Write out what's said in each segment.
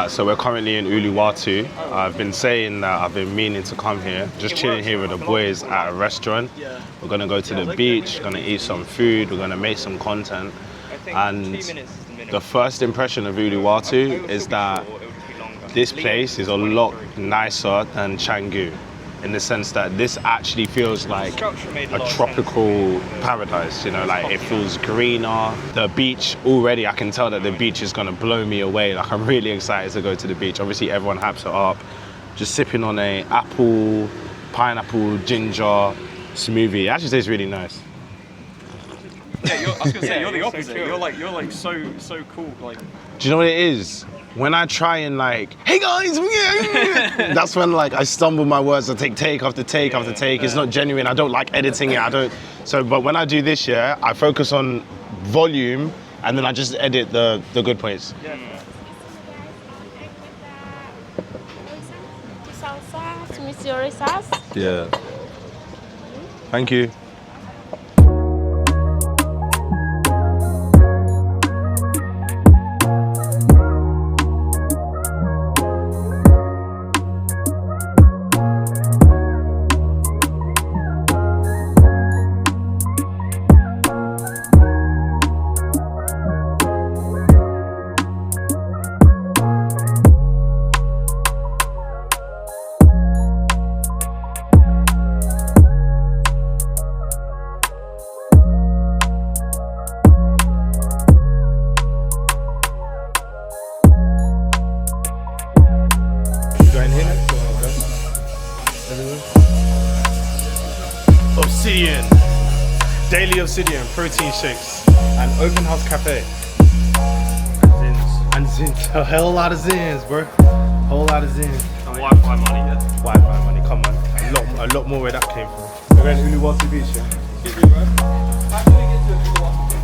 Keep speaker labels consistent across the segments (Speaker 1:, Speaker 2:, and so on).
Speaker 1: So we're currently in Uluwatu. I've been saying that I've been meaning to come here, just chilling here with the boys at a restaurant. We're gonna go to the beach, gonna eat some food, we're gonna make some content. And the first impression of Uluwatu is that this place is a lot nicer than Canggu, in the sense that this actually feels like a tropical paradise, you know, like it feels greener. The beach, already I can tell that the beach is gonna blow me away. Like I'm really excited to go to the beach. Obviously everyone hypes it up. Just sipping on a apple, pineapple, ginger smoothie. It actually tastes really nice.
Speaker 2: Yeah, I was gonna say, you're the opposite. You're like so cool. Like,
Speaker 1: do you know what it is? When I try and like, hey guys, that's when like I stumble my words. I take after take after take. It's not genuine. I don't like editing it. But when I do this, I focus on volume and then I just edit the good points. Yeah. Thank you. Obsidian, daily obsidian, protein shakes, and open house cafe. And zins, a hell lot of zins, bro. Whole lot of zins.
Speaker 2: and Wi-Fi money, yeah.
Speaker 1: Wi-Fi money, come on. A lot more where that came from. We're going to Uluwatu Beach, yeah?
Speaker 2: Excuse me, bro. How can we get to Uluwatu?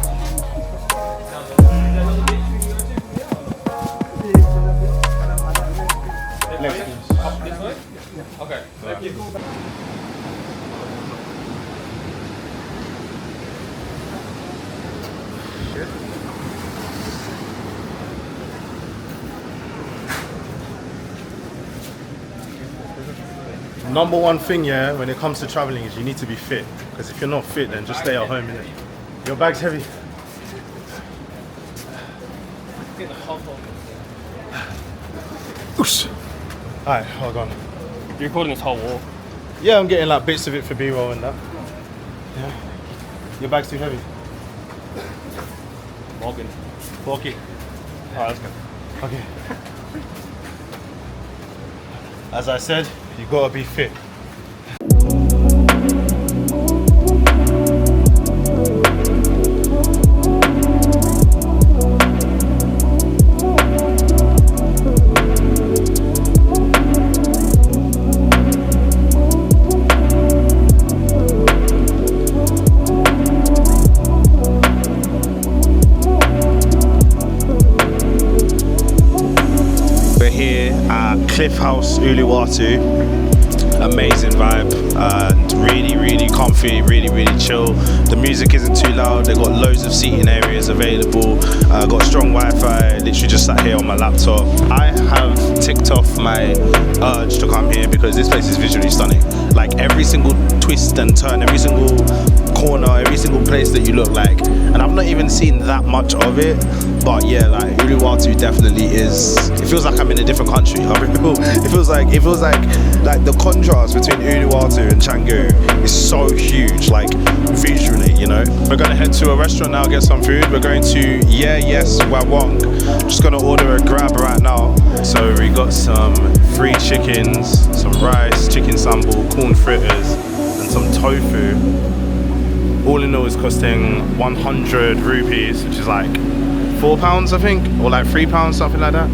Speaker 2: This way? Okay, thank you.
Speaker 1: Number one thing, when it comes to traveling is you need to be fit. Because if you're not fit, then just stay at home, innit? Your bag's heavy. Oosh. Alright, hold on.
Speaker 2: You're recording this whole walk?
Speaker 1: Yeah, I'm getting like bits of it for B-roll and that. Yeah. Your bag's too heavy.
Speaker 2: Walking.
Speaker 1: Walk it.
Speaker 2: Alright, let's go.
Speaker 1: Okay. As I said, you gotta be fit. We're here at Cliff House, Uluwatu. Amazing vibe, and really comfy, really chill. The music isn't too loud. They've got loads of seating areas available. Got strong Wi-Fi. Literally just sat here on my laptop. I have ticked off my urge to come here because this place is visually stunning. Like every single twist and turn, every single corner, every single place that you look like, and I've not even seen that much of it. But yeah, like Uluwatu definitely is. It feels like I'm in a different country. It feels like the contrast between Uluwatu and Canggu is so huge, like visually, you know. We're gonna head to a restaurant now, get some food. We're going to Yes Wawong. Just gonna order a grab right now. So we got some free chickens, some rice, chicken sambal, corn fritters, and some tofu. All in all, it's costing 100 rupees, which is like £4, I think, or like £3, something like that.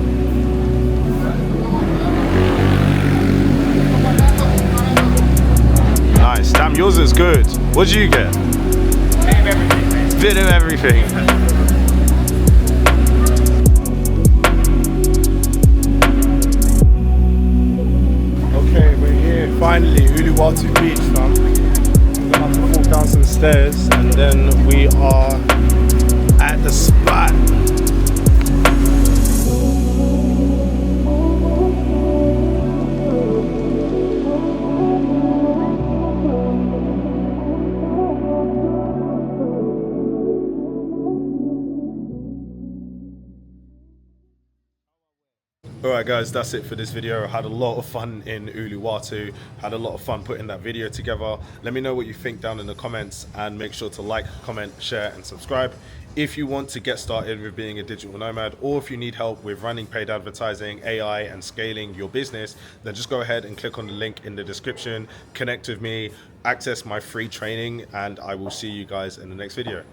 Speaker 1: Nice, damn, yours is good. What did you get?
Speaker 2: Bit of everything.
Speaker 1: Bit of everything. Okay, we're here, finally, Uluwatu Beach, fam. We're gonna have to walk down some stairs, and then we are at the spot. Alright guys, that's it for this video. I had a lot of fun in Uluwatu, had a lot of fun putting that video together. Let me know what you think down in the comments, and make sure to like, comment, share and subscribe. If you want to get started with being a digital nomad, or if you need help with running paid advertising, AI and scaling your business, then just go ahead and click on the link in the description, connect with me, access my free training, and I will see you guys in the next video.